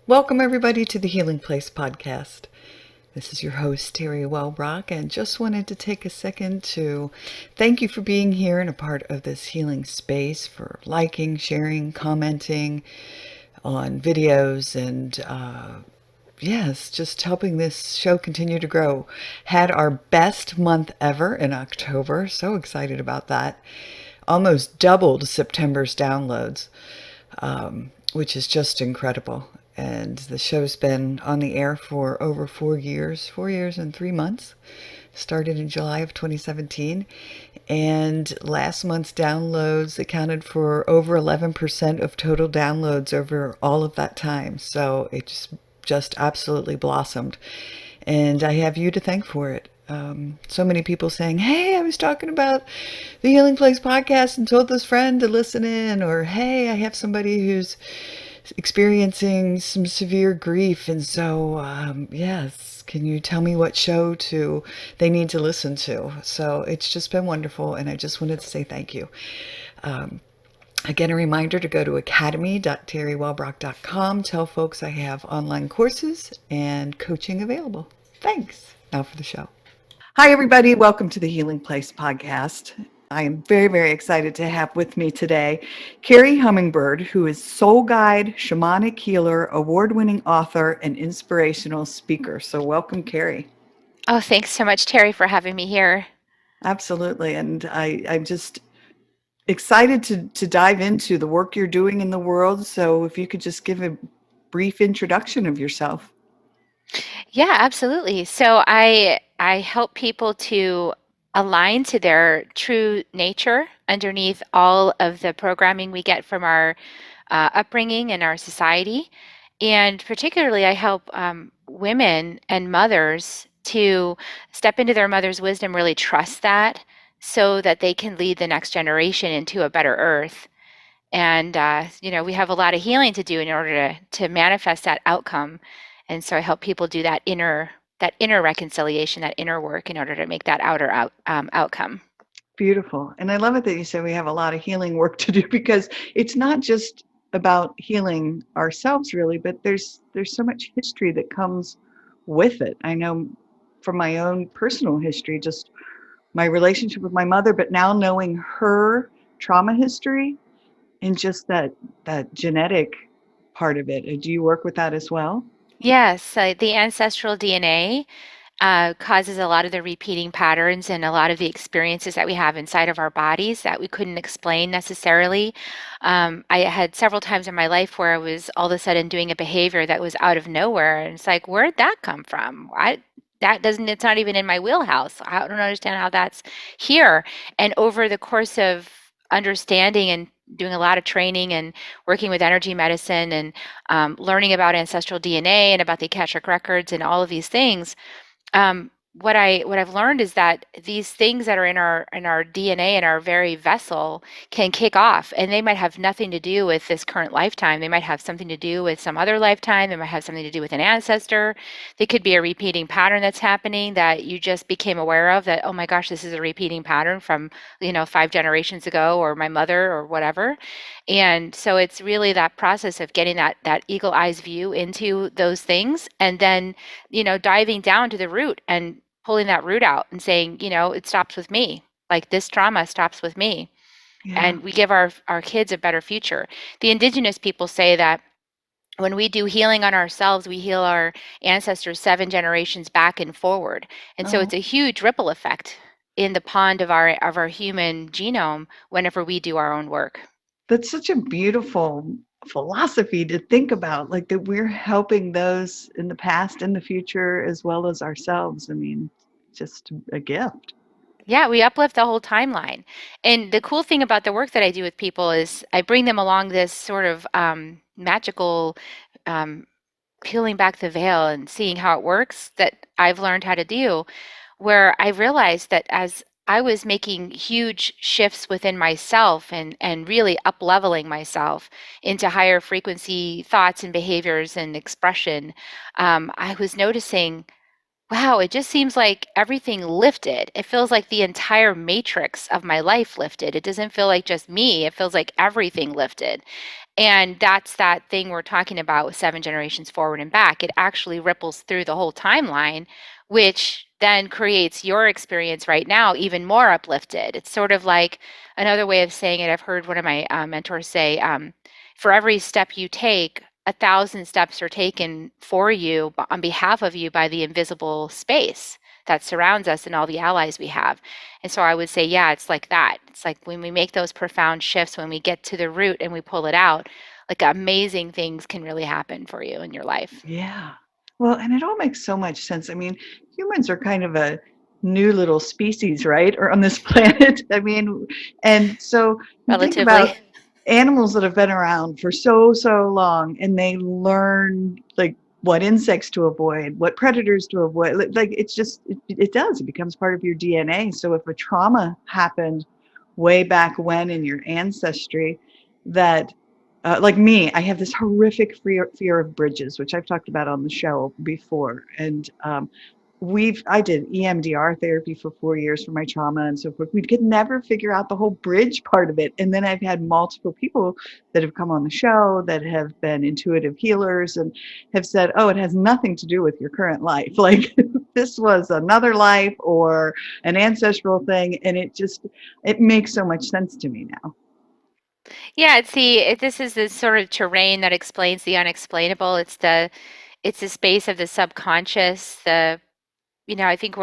Welcome, everybody, to the Healing Place podcast. This is your host, Teri Wellbrock, and just wanted to take a second to thank you for being here and a part of this healing space, for liking, sharing, commenting on videos, and yes, just helping this show continue to grow. Had our best month ever in October. So excited about that. Almost doubled September's downloads, which is just incredible. And the show's been on the air for over 4 years and 3 months. Started in July of 2017. And last month's downloads accounted for over 11% of total downloads over all of that time. So it just absolutely blossomed. And I have you to thank for it. So many people saying, hey, I was talking about the Healing Place podcast and told this friend to listen in, or hey, I have somebody who's experiencing some severe grief, and so yes, can you tell me what show they need to listen to? So it's just been wonderful, and I just wanted to say thank you. Again, a reminder to go to academy.teriwellbrock.com. Tell folks I have online courses and coaching available. Thanks. Now for the show. Hi, everybody. Welcome to the Healing Place podcast. I am very, very excited to have with me today Kerri Hummingbird, who is soul guide, shamanic healer, award-winning author, and inspirational speaker. So welcome, Kerri. Oh, thanks so much, Teri, for having me here. Absolutely. And I'm just excited to dive into the work you're doing in the world. So if you could just give a brief introduction of yourself. Yeah, absolutely. So I help people to align to their true nature underneath all of the programming we get from our upbringing and our society. And particularly, I help women and mothers to step into their mother's wisdom, really trust that, so that they can lead the next generation into a better earth. And we have a lot of healing to do in order to manifest that outcome. And so I help people do that inner reconciliation, that inner work in order to make that outcome. Beautiful. And I love it that you said we have a lot of healing work to do, because it's not just about healing ourselves really, but there's so much history that comes with it. I know from my own personal history, just my relationship with my mother, but now knowing her trauma history and just that genetic part of it. Do you work with that as well? Yes, the ancestral DNA causes a lot of the repeating patterns and a lot of the experiences that we have inside of our bodies that we couldn't explain necessarily. I had several times in my life where I was all of a sudden doing a behavior that was out of nowhere, and it's like, where'd that come from? It's not even in my wheelhouse. I don't understand how that's here. And over the course of understanding and doing a lot of training and working with energy medicine and learning about ancestral DNA and about the Akashic records and all of these things, what I've learned is that these things that are in our DNA, in our very vessel, can kick off, and they might have nothing to do with this current lifetime. They might have something to do with some other lifetime. They might have something to do with an ancestor. They could be a repeating pattern that's happening that you just became aware of, that, oh my gosh, this is a repeating pattern from 5 generations ago, or my mother, or whatever. And so it's really that process of getting that eagle eyes view into those things, and then diving down to the root and pulling that root out and saying, it stops with me. Like, this trauma stops with me. Yeah. And we give our kids a better future. The indigenous people say that when we do healing on ourselves, we heal our ancestors 7 generations back and forward. And so Oh, it's a huge ripple effect in the pond of our human genome whenever we do our own work. that's such a beautiful philosophy to think about, like that we're helping those in the past and the future as well as ourselves. I mean, just a gift. Yeah, we uplift the whole timeline. And the cool thing about the work that I do with people is I bring them along this sort of magical um, peeling back the veil and seeing how it works that I've learned how to do, where I realized that as I was making huge shifts within myself and really up leveling myself into higher frequency thoughts and behaviors and expression, I was noticing wow, it just seems like everything lifted. It feels like the entire matrix of my life lifted. It doesn't feel like just me, it feels like everything lifted. And that's that thing we're talking about with 7 generations forward and back. It actually ripples through the whole timeline, which then creates your experience right now even more uplifted. It's sort of like another way of saying it. I've heard one of my mentors say, for every step you take, 1,000 steps are taken for you on behalf of you by the invisible space that surrounds us and all the allies we have. And so I would say, yeah, it's like that. It's like when we make those profound shifts, when we get to the root and we pull it out, like amazing things can really happen for you in your life. Yeah. Well, and it all makes so much sense. I mean, humans are kind of a new little species, right? Or on this planet. I mean, and so you think Relatively. about animals that have been around for so, so long and they learn like what insects to avoid, what predators to avoid. Like it's just, it does, it becomes part of your DNA. So if a trauma happened way back when in your ancestry, that like me, I have this horrific fear of bridges, which I've talked about on the show before. And I did EMDR therapy for 4 years for my trauma and so forth. We could never figure out the whole bridge part of it. And then I've had multiple people that have come on the show that have been intuitive healers and have said, oh, it has nothing to do with your current life. Like this was another life or an ancestral thing. And it makes so much sense to me now. Yeah, this is the sort of terrain that explains the unexplainable. It's the space of the subconscious, I think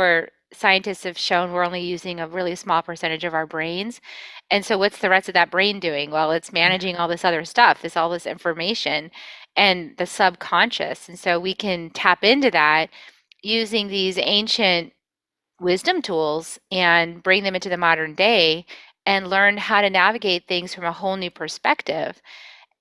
scientists have shown we're only using a really small percentage of our brains. And so what's the rest of that brain doing? Well, it's Yeah. managing all this other stuff, all this information and the subconscious. And so we can tap into that using these ancient wisdom tools and bring them into the modern day and learn how to navigate things from a whole new perspective.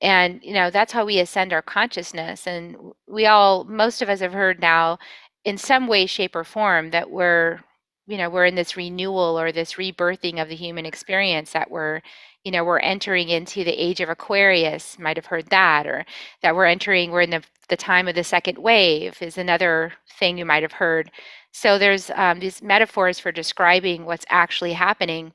And that's how we ascend our consciousness. And most of us have heard now in some way, shape, or form that we're in this renewal or this rebirthing of the human experience, that we're entering into the age of Aquarius. Might have heard that. Or that we're in the time of the second wave is another thing you might have heard. So there's these metaphors for describing what's actually happening.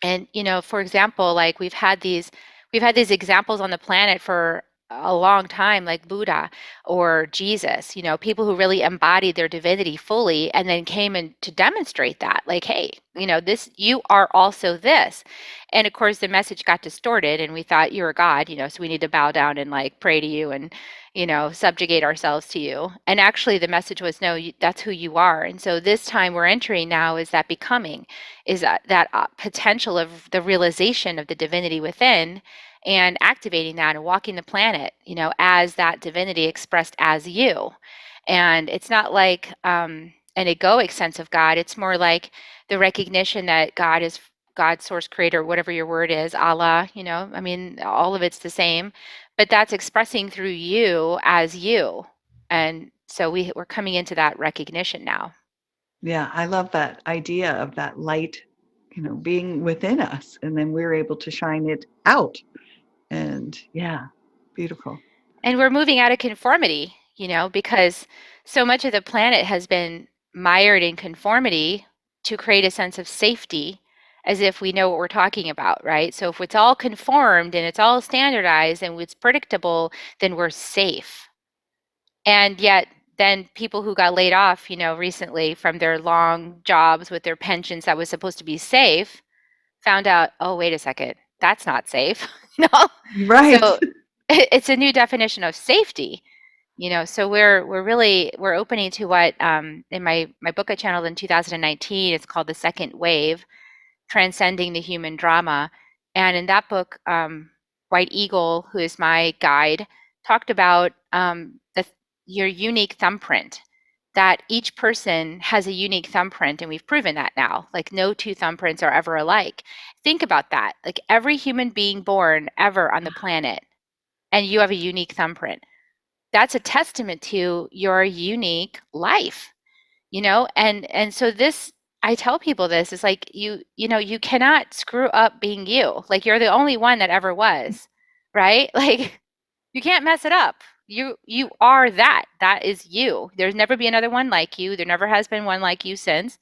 And for example, like we've had these examples on the planet for a long time, like Buddha or Jesus, people who really embodied their divinity fully and then came in to demonstrate that, like, hey, this, you are also this. And of course the message got distorted and we thought you're a god, so we need to bow down and like pray to you and subjugate ourselves to you. And actually the message was, no, that's who you are. And so this time we're entering now is that becoming, is that potential of the realization of the divinity within, and activating that and walking the planet, as that divinity expressed as you. And it's not like an egoic sense of God. It's more like the recognition that God is God, source, creator, whatever your word is, Allah, I mean, all of it's the same, but that's expressing through you as you. And so we're coming into that recognition now. Yeah, I love that idea of that light, being within us, and then we're able to shine it out. And yeah, beautiful. And we're moving out of conformity, because so much of the planet has been mired in conformity to create a sense of safety, as if we know what we're talking about, right? So if it's all conformed and it's all standardized and it's predictable, then we're safe. And yet, then people who got laid off, recently from their long jobs with their pensions that was supposed to be safe, found out, oh, wait a second, that's not safe. No. Right. So it's a new definition of safety. So we're opening to what in my book I channeled in 2019, it's called The Second Wave, Transcending the Human Drama. And in that book, White Eagle, who is my guide, talked about your unique thumbprint, that each person has a unique thumbprint. And we've proven that now, like no two thumbprints are ever alike. Think about that. Like every human being born ever on the planet, and you have a unique thumbprint. That's a testament to your unique life, and so this, I tell people this is like, you cannot screw up being you. Like you're the only one that ever was, right? Like you can't mess it up. You are that. That is you. There's never be another one like you. There never has been one like you since.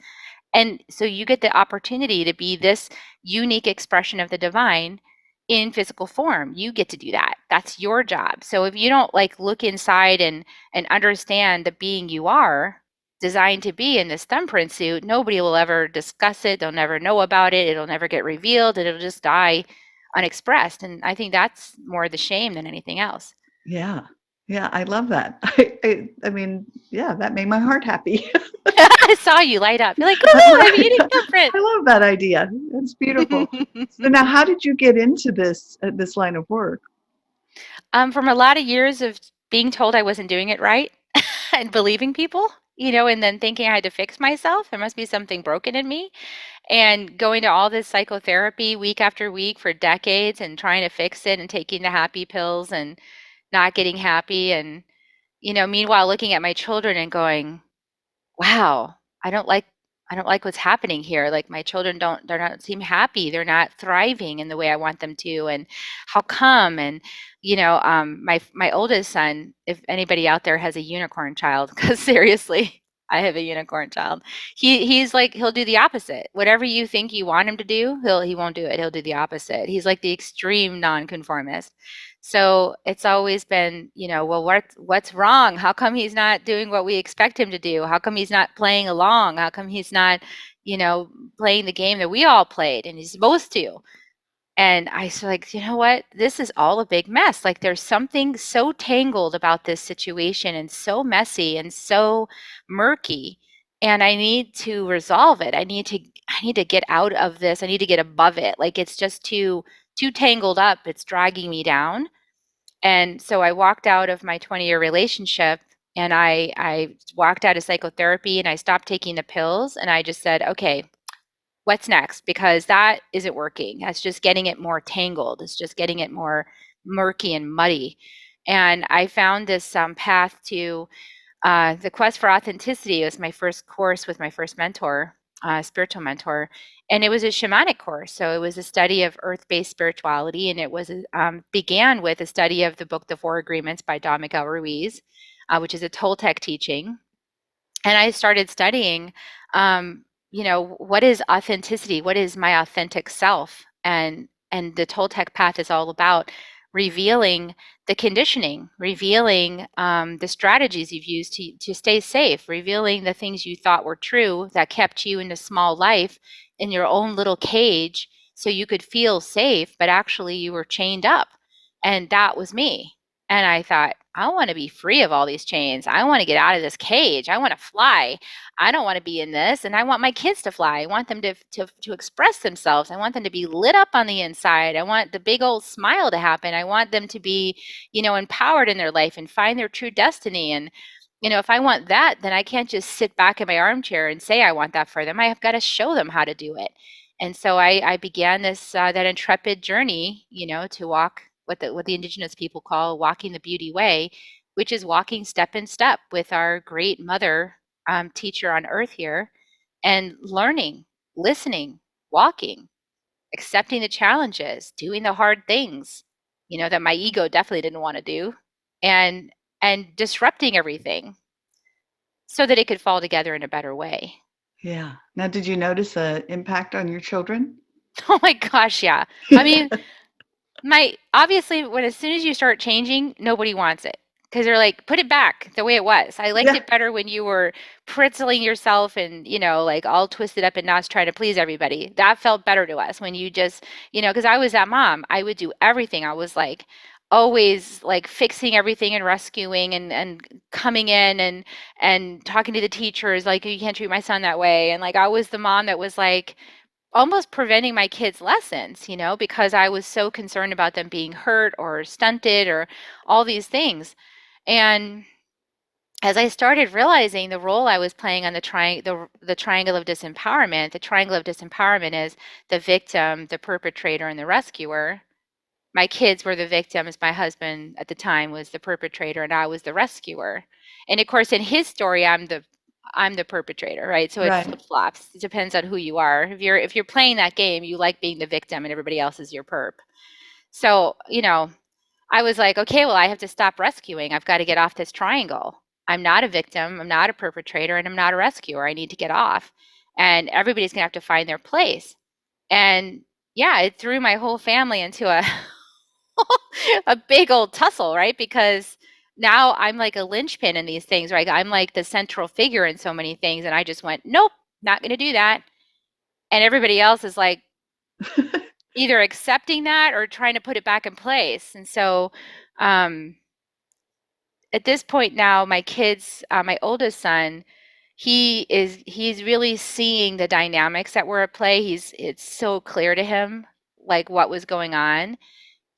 And so you get the opportunity to be this unique expression of the divine in physical form. You get to do that. That's your job. So if you don't like look inside and understand the being you are designed to be in this thumbprint suit, nobody will ever discuss it. They'll never know about it. It'll never get revealed and it'll just die unexpressed. And I think that's more the shame than anything else. Yeah. Yeah, I love that. I mean, yeah, that made my heart happy. I saw you light up. You're like, woohoo, I'm Right. eating thumbprint. I love that idea. That's beautiful. So now how did you get into this line of work? From a lot of years of being told I wasn't doing it right and believing people, and then thinking I had to fix myself. There must be something broken in me. And going to all this psychotherapy week after week for decades and trying to fix it and taking the happy pills and not getting happy. And, meanwhile, looking at my children and going, wow, I don't like I don't like what's happening here. Like my children they're not seem happy. They're not thriving in the way I want them to. And how come? And my oldest son, if anybody out there has a unicorn child, because seriously, I have a unicorn child. He's like he'll do the opposite. Whatever you think you want him to do, he won't do it. He'll do the opposite. He's like the extreme nonconformist. So it's always been, well, what's wrong? How come he's not doing what we expect him to do? How come he's not playing along? How come he's not, you know, playing the game that we all played and he's supposed to? And I was like, you know what? This is all a big mess. Like there's something so tangled about this situation and so messy and so murky. And I need to resolve it. I need to get out of this. I need to get above it. Like it's just too tangled up. It's dragging me down. And so I walked out of my 20-year relationship and I walked out of psychotherapy and I stopped taking the pills and I just said, okay, what's next? Because that isn't working. That's just getting it more tangled. It's just getting it more murky and muddy. And I found this path to the quest for authenticity. Was my first course with my first mentor, spiritual mentor, and it was a shamanic course. So it was a study of earth-based spirituality, and it was began with a study of the book The Four Agreements by Don Miguel Ruiz, which is a Toltec teaching. And I started studying, what is authenticity? What is my authentic self? And the Toltec path is all about revealing the conditioning, revealing the strategies you've used to stay safe, revealing the things you thought were true that kept you in a small life in your own little cage so you could feel safe, but actually you were chained up. And that was me. And I thought, I want to be free of all these chains. I want to get out of this cage. I want to fly. I don't want to be in this. And I want my kids to fly. I want them to express themselves. I want them to be lit up on the inside. I want the big old smile to happen. I want them to be, empowered in their life and find their true destiny. And, if I want that, then I can't just sit back in my armchair and say I want that for them. I have got to show them how to do it. And so I began this that intrepid journey, to walk what the indigenous people call walking the beauty way, which is walking step in step with our great mother teacher on earth here and learning, listening, walking, accepting the challenges, doing the hard things, that my ego definitely didn't want to do, and disrupting everything so that it could fall together in a better way. Yeah. Now, did you notice an impact on your children? Oh my gosh, yeah. I mean, my obviously, when as soon as you start changing, nobody wants it because they're like, put it back the way it was. I liked Yeah. it better when you were pritzling yourself and, like all twisted up in knots trying to please everybody. That felt better to us when you just, because I was that mom. I would do everything. I was like always like fixing everything and rescuing and coming in and talking to the teachers like you can't treat my son that way. And like I was the mom that was like almost preventing my kids' lessons, because I was so concerned about them being hurt or stunted or all these things. And as I started realizing the role I was playing on the triangle of disempowerment, the triangle of disempowerment is the victim, the perpetrator, and the rescuer. My kids were the victims. My husband at the time was the perpetrator, and I was the rescuer. And of course, in his story, I'm the perpetrator, right? So it Right. flip flops. It depends on who you are. If you're playing that game, you like being the victim, and everybody else is your perp. So I was like, okay, well, I have to stop rescuing. I've got to get off this triangle. I'm not a victim, I'm not a perpetrator, and I'm not a rescuer. I need to get off. And everybody's going to have to find their place. And yeah, it threw my whole family into a a big old tussle, right? Because now I'm like a linchpin in these things, right? I'm like the central figure in so many things. And I just went, nope, not going to do that. And everybody else is like either accepting that or trying to put it back in place. And so, um, at this point now, my kids, my oldest son, he's really seeing the dynamics that were at play. It's so clear to him like what was going on,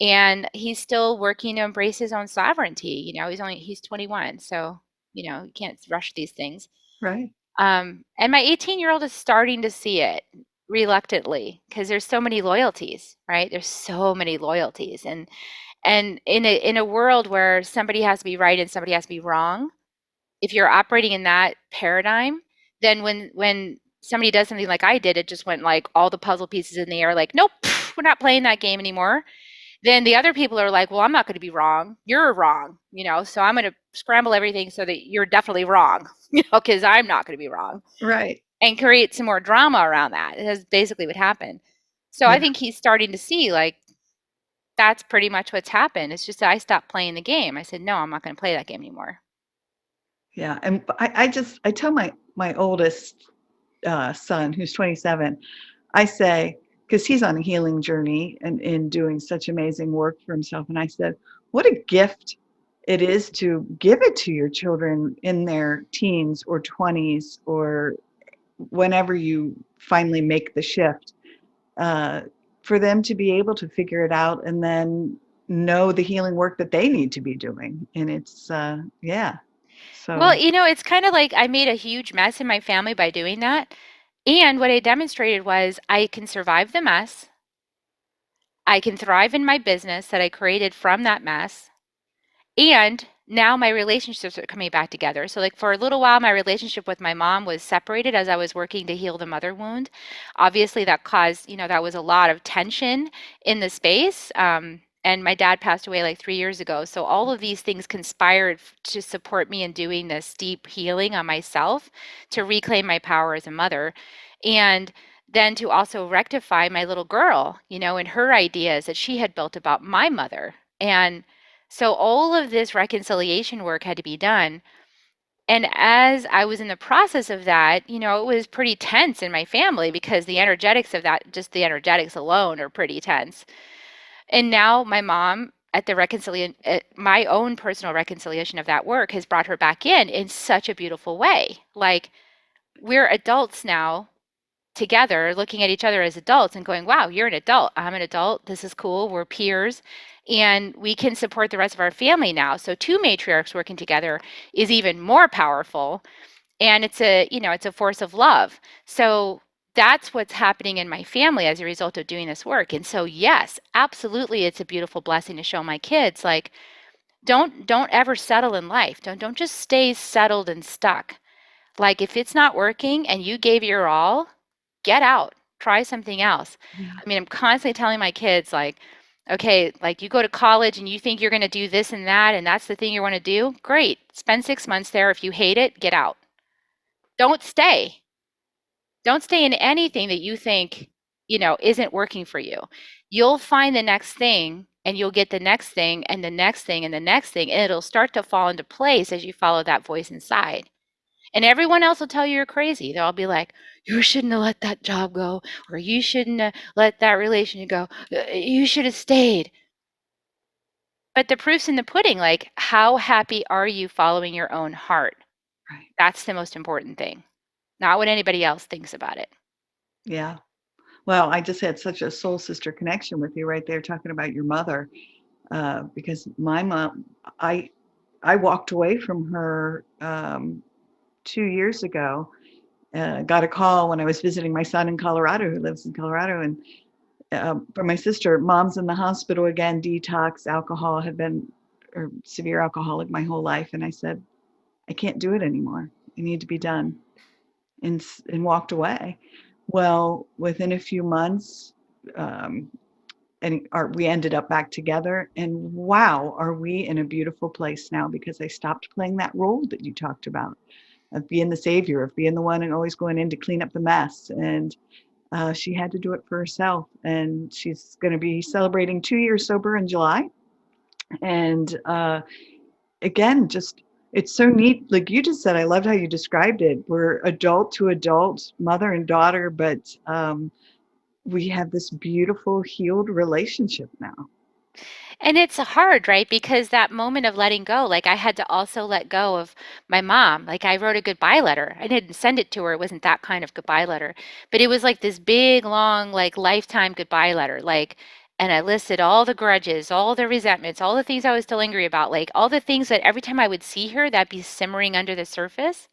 and he's still working to embrace his own sovereignty. He's 21, so you can't rush these things. Right. And my 18-year-old is starting to see it reluctantly because there's so many loyalties, right? There's so many loyalties, and in a world where somebody has to be right and somebody has to be wrong, if you're operating in that paradigm, then when somebody does something like I did, it just went like all the puzzle pieces in the air, like, nope, we're not playing that game anymore. Then the other people are like, well, I'm not going to be wrong. You're wrong, so I'm going to scramble everything so that you're definitely wrong, because I'm not going to be wrong, Right. and create some more drama around that. That's basically what happened. So I Yeah. think he's starting to see like that's pretty much what's happened. It's just that I stopped playing the game. I said, no, I'm not going to play that game anymore. Yeah. And I tell my oldest son, who's 27, I say, because he's on a healing journey and in doing such amazing work for himself. And I said, what a gift it is to give it to your children in their teens or 20s or whenever you finally make the shift, uh, for them to be able to figure it out and then know the healing work that they need to be doing. And it's, yeah. Well, So, it's kind of like I made a huge mess in my family by doing that. And what I demonstrated was I can survive the mess. I can thrive in my business that I created from that mess. And now my relationships are coming back together. So, like, for a little while, my relationship with my mom was separated as I was working to heal the mother wound. Obviously, that caused, that was a lot of tension in the space. And my dad passed away like 3 years ago. So, all of these things conspired to support me in doing this deep healing on myself to reclaim my power as a mother. And then to also rectify my little girl, and her ideas that she had built about my mother. And so all of this reconciliation work had to be done. And as I was in the process of that, it was pretty tense in my family because the energetics of that, just the energetics alone, are pretty tense. And now my mom, at the reconciliation, my own personal reconciliation of that work has brought her back in such a beautiful way. Like, we're adults now together looking at each other as adults and going, wow, you're an adult, I'm an adult, this is cool, we're peers, and we can support the rest of our family now. So two matriarchs working together is even more powerful, and it's a force of love. So that's what's happening in my family as a result of doing this work. And so yes, absolutely, it's a beautiful blessing to show my kids, like, don't ever settle in life. Don't just stay settled and stuck. Like, if it's not working and you gave your all, get out, try something else. yeah. I mean, I'm constantly telling my kids, like, okay, like, you go to college and you think you're going to do this and that's the thing you want to do. Great. Spend 6 months there. If you hate it, get out. Don't stay. Don't stay in anything that you think, isn't working for you. You'll find the next thing and you'll get the next thing and the next thing and the next thing. And it'll start to fall into place as you follow that voice inside. And everyone else will tell you you're crazy. They'll all be like, you shouldn't have let that job go, or you shouldn't have let that relationship go. You should have stayed. But the proof's in the pudding. Like, how happy are you following your own heart? Right. That's the most important thing, not what anybody else thinks about it. Yeah. Well, I just had such a soul sister connection with you right there talking about your mother, because my mom, I, I walked away from her 2 years ago. Got a call when I was visiting my son in Colorado, who lives in Colorado, and from my sister, mom's in the hospital again, detox, alcohol, had been or severe alcoholic my whole life, and I said, I can't do it anymore. I need to be done, and walked away. Well, within a few months, um, we ended up back together. And wow, are we in a beautiful place now, because I stopped playing that role that you talked about of being the savior, of being the one and always going in to clean up the mess. And she had to do it for herself. And she's going to be celebrating 2 years sober in July. And again, just it's so neat. Like you just said, I loved how you described it. We're adult to adult, mother and daughter, but we have this beautiful, healed relationship now. And it's hard, right? Because that moment of letting go, like I had to also let go of my mom. Like I wrote a goodbye letter. I didn't send it to her. It wasn't that kind of goodbye letter, but it was like this big, long, like lifetime goodbye letter. Like, and I listed all the grudges, all the resentments, all the things I was still angry about, like all the things that every time I would see her, that'd be simmering under the surface.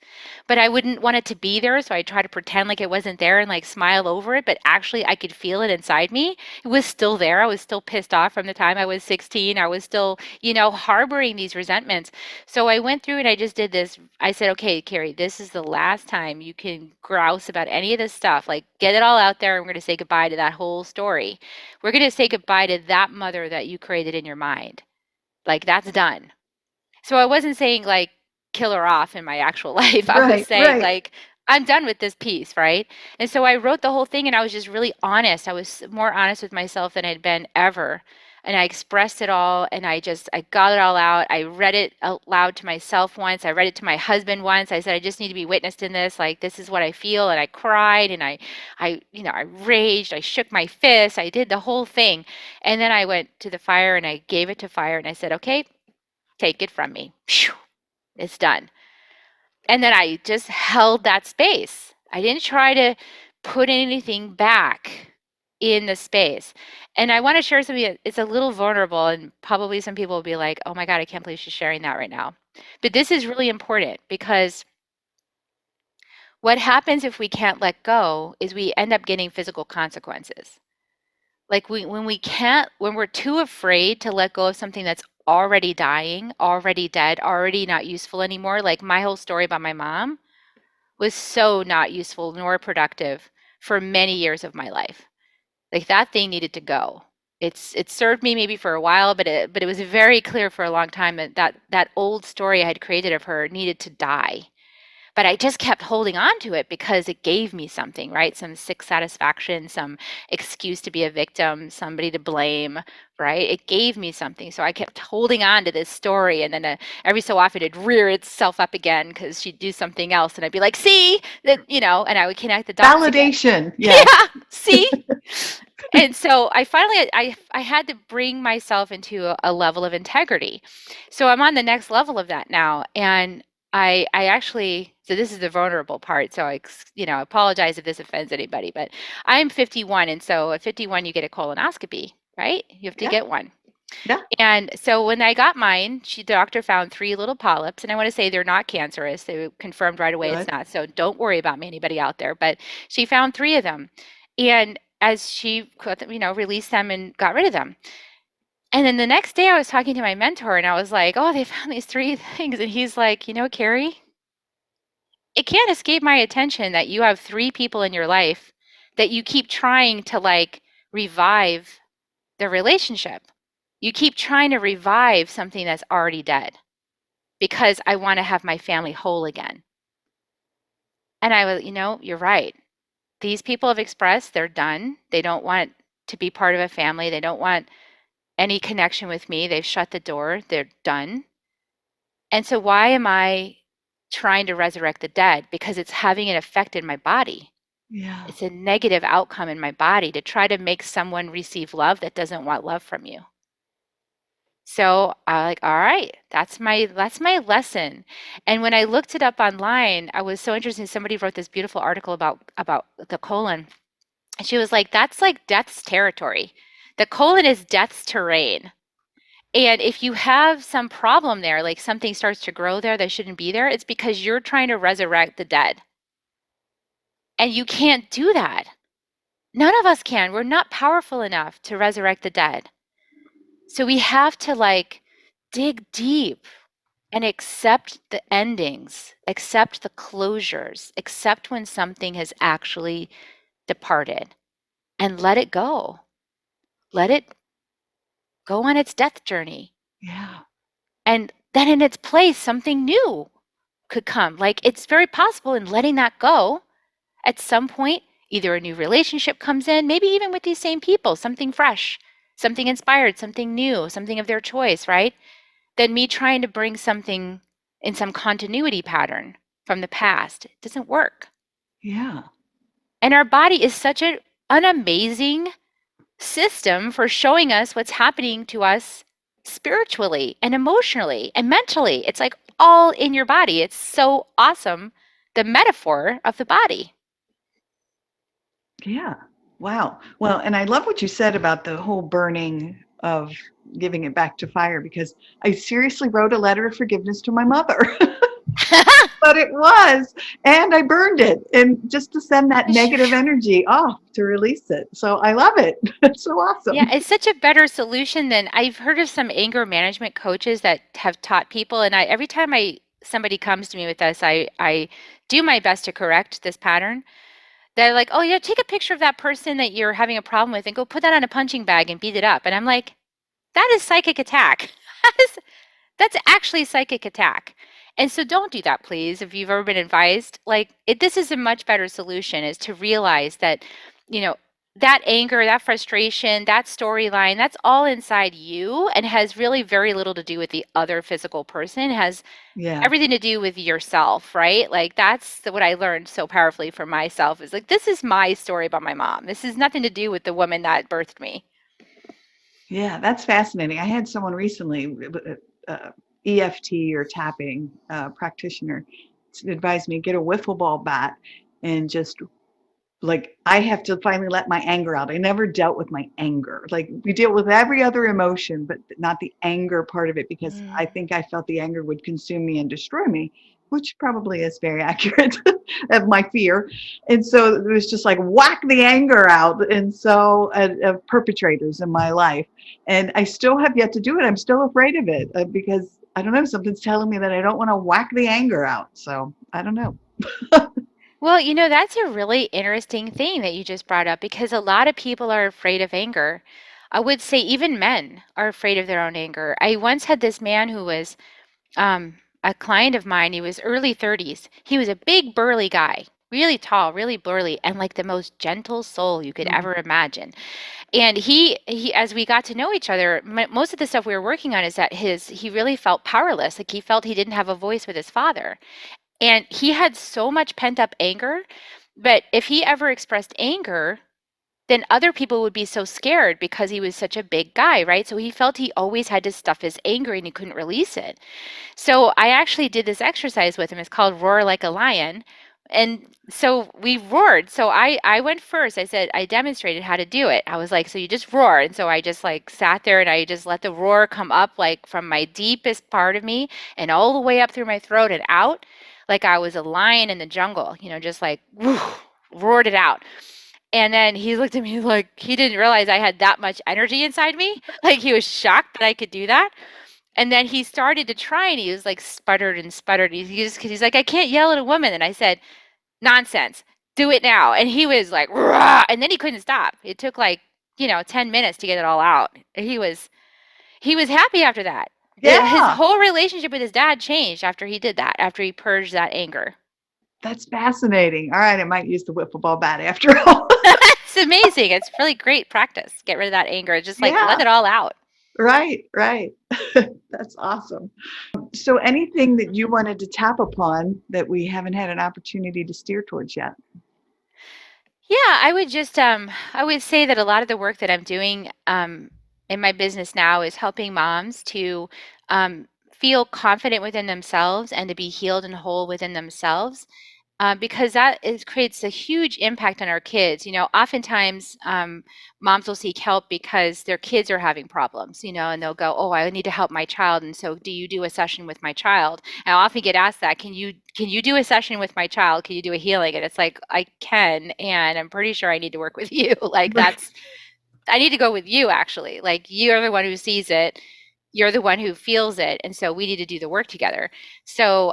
But I wouldn't want it to be there. So I try to pretend like it wasn't there and like smile over it. But actually, I could feel it inside me. It was still there. I was still pissed off from the time I was 16. I was still, harboring these resentments. So I went through and I just did this. I said, okay, Kerri, this is the last time you can grouse about any of this stuff. Like, get it all out there. And we're going to say goodbye to that whole story. We're going to say goodbye to that mother that you created in your mind. Like, that's done. So I wasn't saying like kill her off in my actual life. I was Right, saying right. like I'm done with this piece, right? And so I wrote the whole thing and I was just really honest. I was more honest with myself than I'd been ever. And I expressed it all and I got it all out. I read it out loud to myself once. I read it to my husband once. I said, I just need to be witnessed in this. Like this is what I feel. And I cried and I raged. I shook my fist. I did the whole thing. And then I went to the fire and I gave it to fire and I said, okay, take it from me. Phew, it's done. And then I just held that space. I didn't try to put anything back in the space. And I want to share something that it's a little vulnerable, and probably some people will be like, oh my God, I can't believe she's sharing that right now. But this is really important because what happens if we can't let go is we end up getting physical consequences. Like when we can't, when we're too afraid to let go of something that's already dying, already dead, already not useful anymore. Like my whole story about my mom was so not useful nor productive for many years of my life. Like that thing needed to go. It served me maybe for a while, but it was very clear for a long time that that old story I had created of her needed to die. But I just kept holding on to it because it gave me something, right? Some sick satisfaction, some excuse to be a victim, somebody to blame, right? It gave me something. So I kept holding on to this story. And then every so often it'd rear itself up again because she'd do something else. And I'd be like, see, that, and I would connect the dots again. Validation. Yes. Yeah, see? And so I finally I had to bring myself into a level of integrity. So I'm on the next level of that now. And I actually, so this is the vulnerable part. So I apologize if this offends anybody, but I'm 51. And so at 51, you get a colonoscopy, right? You have to Yeah. get one. Yeah. And so when I got mine, the doctor found 3 little polyps, and I want to say they're not cancerous. They confirmed right away it's Good. not. So don't worry about me, anybody out there. But she found 3 of them, and as she, released them and got rid of them. And then the next day, I was talking to my mentor, and I was like, "Oh, they found these 3 things," and he's like, Kerri, it can't escape my attention that you have 3 people in your life that you keep trying to like revive the relationship. You keep trying to revive something that's already dead because I want to have my family whole again. And I was, you're right. These people have expressed they're done. They don't want to be part of a family. They don't want any connection with me. They've shut the door. They're done. And so why am I trying to resurrect the dead? Because it's having an effect in my body. Yeah. It's a negative outcome in my body to try to make someone receive love that doesn't want love from you. So I like, all right, that's my lesson. And when I looked it up online, I was so interested. Somebody wrote this beautiful article about the colon. And she was like, that's death's territory. The colon is death's terrain. And if you have some problem there, like something starts to grow there that shouldn't be there, it's because you're trying to resurrect the dead. And you can't do that. None of us can. We're not powerful enough to resurrect the dead. So we have to like dig deep and accept the endings, accept the closures, accept when something has actually departed and let it go. Let it go on its death journey. Yeah. And then in its place, something new could come. Like it's very possible in letting that go, at some point, either a new relationship comes in, maybe even with these same people, something fresh, something inspired, something new, something of their choice, right? Than me trying to bring something in some continuity pattern from the past. It doesn't work. Yeah. And our body is such an amazing system for showing us what's happening to us spiritually and emotionally and mentally. It's like all in your body. It's so awesome, the metaphor of the body. Yeah. Wow. Well, and I love what you said about the whole burning of giving it back to fire, because I seriously wrote a letter of forgiveness to my mother. But it was, and I burned it, and just to send that negative energy off to release it. So I love it. It's so Yeah, awesome. it's such a better solution than I've heard of some anger management coaches that have taught people. And every time somebody comes to me with this, I do my best to correct this pattern. They're like, oh, yeah, take a picture of that person that you're having a problem with and go put that on a punching bag and beat it up. And I'm like, that is psychic attack. That's actually psychic attack. And so don't do that, please. If you've ever been advised, this is a much better solution, is to realize that, you know, that anger, that frustration, that storyline, that's all inside you and has really very little to do with the other physical person. It has Yeah. everything to do with yourself, right? Like that's what I learned so powerfully for myself, is like, this is my story about my mom. This has nothing to do with the woman that birthed me. Yeah, that's fascinating. I had someone recently, EFT or tapping practitioner, advised me get a wiffle ball bat and just like I have to finally let my anger out. I never dealt with my anger. Like we deal with every other emotion, but not the anger part of it, because I Mm. think I felt the anger would consume me and destroy me, which probably is very accurate of my fear. And so it was just like whack the anger out. And so of perpetrators in my life. And I still have yet to do it. I'm still afraid of it because I don't know, something's telling me that I don't want to whack the anger out. So I don't know. Well, that's a really interesting thing that you just brought up, because a lot of people are afraid of anger. I would say even men are afraid of their own anger. I once had this man who was a client of mine. He was early 30s. He was a big, burly guy, really tall, really burly, and like the most gentle soul you could Mhm. ever imagine. And as we got to know each other, most of the stuff we were working on is that he really felt powerless. Like he felt he didn't have a voice with his father. And he had so much pent up anger, but if he ever expressed anger, then other people would be so scared because he was such a big guy, right? So he felt he always had to stuff his anger and he couldn't release it. So I actually did this exercise with him. It's called Roar Like a Lion. And so we roared. So I went first. I said, I demonstrated how to do it. I was like, so you just roar. And so I just like sat there and I just let the roar come up like from my deepest part of me and all the way up through my throat and out, like I was a lion in the jungle, just like whoo, roared it out. And then he looked at me like he didn't realize I had that much energy inside me. Like he was shocked that I could do that. And then he started to try and he was like sputtered and sputtered. He's like, I can't yell at a woman. And I said, nonsense, do it now. And he was like, rah! And then he couldn't stop. It took like, 10 minutes to get it all out. He was happy after that. His Yeah. whole relationship with his dad changed after he did that, after he purged that anger. That's fascinating. All right, I might use the wiffle ball bat after all. It's amazing. It's really great practice. Get rid of that anger. Just like let Yeah, it all out. right, right. That's awesome. So anything that you wanted to tap upon that we haven't had an opportunity to steer towards yet? Yeah, I would say that a lot of the work that I'm doing in my business now is helping moms to feel confident within themselves and to be healed and whole within themselves, because creates a huge impact on our kids. Oftentimes moms will seek help because their kids are having problems, and they'll go, "Oh, I need to help my child." And so, do you do a session with my child? And I often get asked that, can you do a session with my child? Can you do a healing? And it's like, I can, and I'm pretty sure I need to work with you. Like Right. I need to go with you actually. Like you're the one who sees it, you're the one who feels it, and so we need to do the work together. So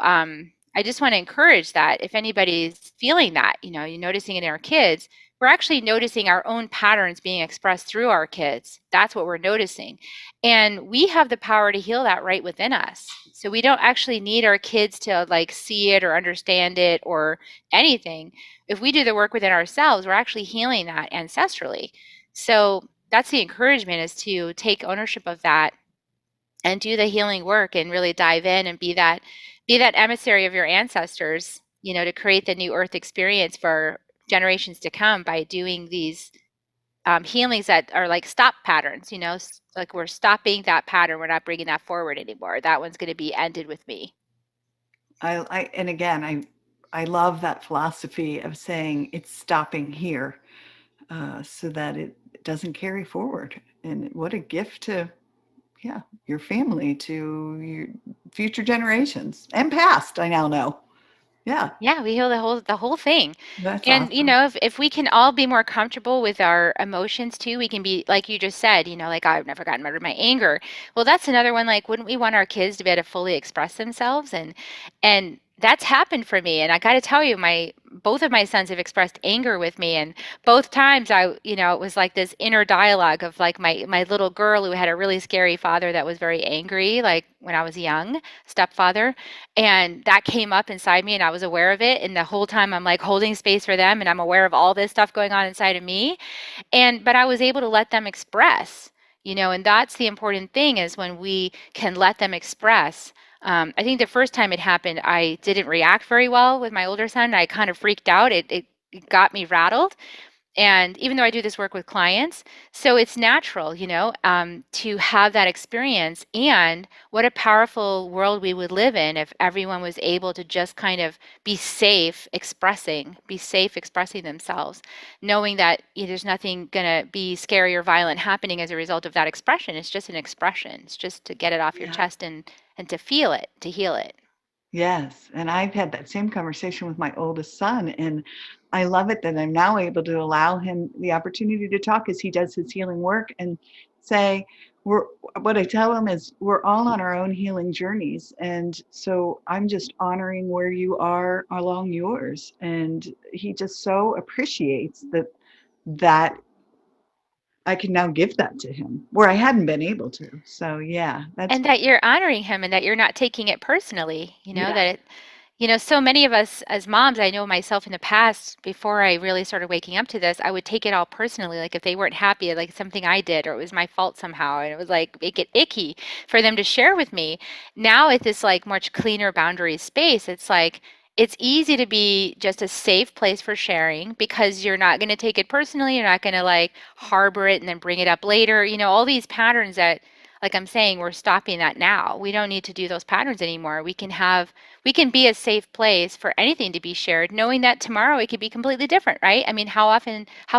I just want to encourage that if anybody's feeling that, you're noticing it in our kids, we're actually noticing our own patterns being expressed through our kids. That's what we're noticing. And we have the power to heal that right within us. So we don't actually need our kids to like see it or understand it or anything. If we do the work within ourselves, we're actually healing that ancestrally. So that's the encouragement, is to take ownership of that and do the healing work and really dive in and be that emissary of your ancestors, to create the new earth experience for generations to come by doing these healings that are like stop patterns, like we're stopping that pattern. We're not bringing that forward anymore. That one's going to be ended with me. And again, I love that philosophy of saying it's stopping here, so that it doesn't carry forward. And what a gift to, yeah, your family, to your future generations and past, I now know. Yeah, Yeah, we heal the whole thing. that's And awesome. if we can all be more comfortable with our emotions too, we can be like you just said, like I've never gotten rid of my anger. Well, that's another one. Like, wouldn't we want our kids to be able to fully express themselves? And that's happened for me. And I got to tell you, my both of my sons have expressed anger with me, and both times it was like this inner dialogue of like my little girl who had a really scary father that was very angry, like when I was young, stepfather, and that came up inside me and I was aware of it, and the whole time I'm like holding space for them and I'm aware of all this stuff going on inside of me, but I was able to let them express, and that's the important thing, is when we can let them express. I think the first time it happened, I didn't react very well with my older son. I kind of freaked out. It got me rattled. And even though I do this work with clients, so it's natural, to have that experience. And what a powerful world we would live in if everyone was able to just kind of be safe expressing themselves, knowing that there's nothing going to be scary or violent happening as a result of that expression. It's just an expression. It's just to get it off your Yeah. chest and to feel it, to heal it. Yes, and I've had that same conversation with my oldest son, and I love it that I'm now able to allow him the opportunity to talk as he does his healing work and say, we're what I tell him is we're all on our own healing journeys. And so I'm just honoring where you are along yours. And he just so appreciates that I can now give that to him where I hadn't been able to. So yeah, that's And that you're honoring him and that you're not taking it personally, yeah, that so many of us as moms, I know myself in the past, before I really started waking up to this, I would take it all personally. Like if they weren't happy, like something I did, or it was my fault somehow. And it was like, make it icky for them to share with me. Now at this like much cleaner boundary space, it's like, it's easy to be just a safe place for sharing because you're not going to take it personally. You're not going to like harbor it and then bring it up later. All these patterns that, like I'm saying, we're stopping that now. We don't need to do those patterns anymore. We can be a safe place for anything to be shared, knowing that tomorrow it could be completely different, right? I mean, how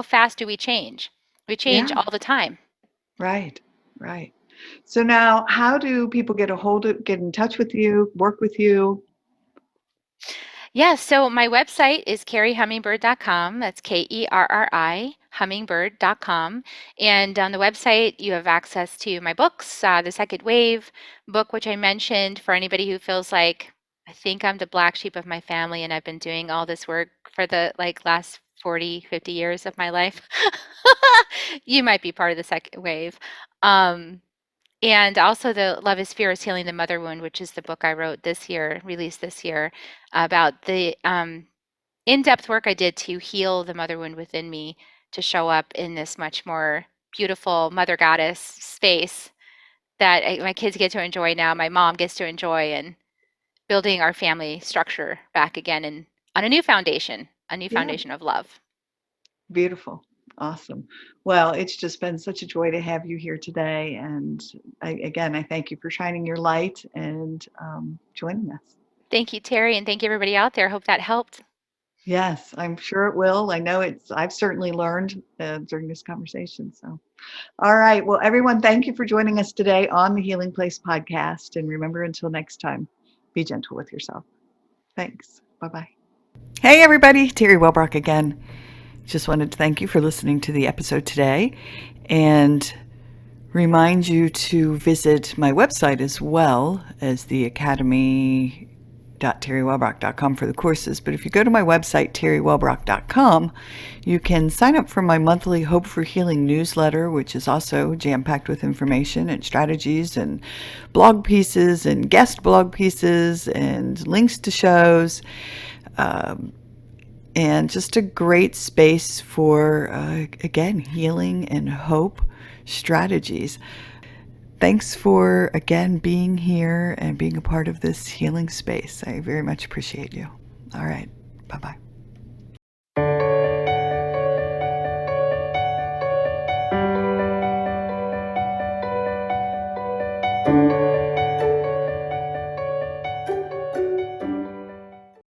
fast do we change? We change yeah, all the time. right, right. So now, how do people get in touch with you, work with you? Yeah, so my website is kerrihummingbird.com. That's Kerri, hummingbird.com. And on the website, you have access to my books, the Second Wave book, which I mentioned, for anybody who feels like, I think I'm the black sheep of my family and I've been doing all this work for the like last 40, 50 years of my life. You might be part of the second wave. Um, and also the Love is Fear is Healing the Mother Wound, which is the book I wrote this year, released this year, about the in-depth work I did to heal the mother wound within me to show up in this much more beautiful mother goddess space that my kids get to enjoy now, my mom gets to enjoy, and building our family structure back again and on a new Yeah, foundation of love. beautiful. Awesome. Well, it's just been such a joy to have you here today. And again, I thank you for shining your light and joining us. Thank you, Teri, and thank you everybody out there. Hope that helped. Yes, I'm sure it will. I know I've certainly learned during this conversation. So, all right. Well, everyone, thank you for joining us today on the Healing Place podcast. And remember, until next time, be gentle with yourself. Thanks. Bye bye. Hey, everybody. Teri Wellbrock again. Just wanted to thank you for listening to the episode today and remind you to visit my website as well as the Academy www.teriwellbrock.com for the courses. But if you go to my website, teriwellbrock.com, you can sign up for my monthly Hope for Healing newsletter, which is also jam-packed with information and strategies and blog pieces and guest blog pieces and links to shows. And just a great space for, again, healing and hope strategies. Thanks for, again, being here and being a part of this healing space. I very much appreciate you. All right. Bye-bye.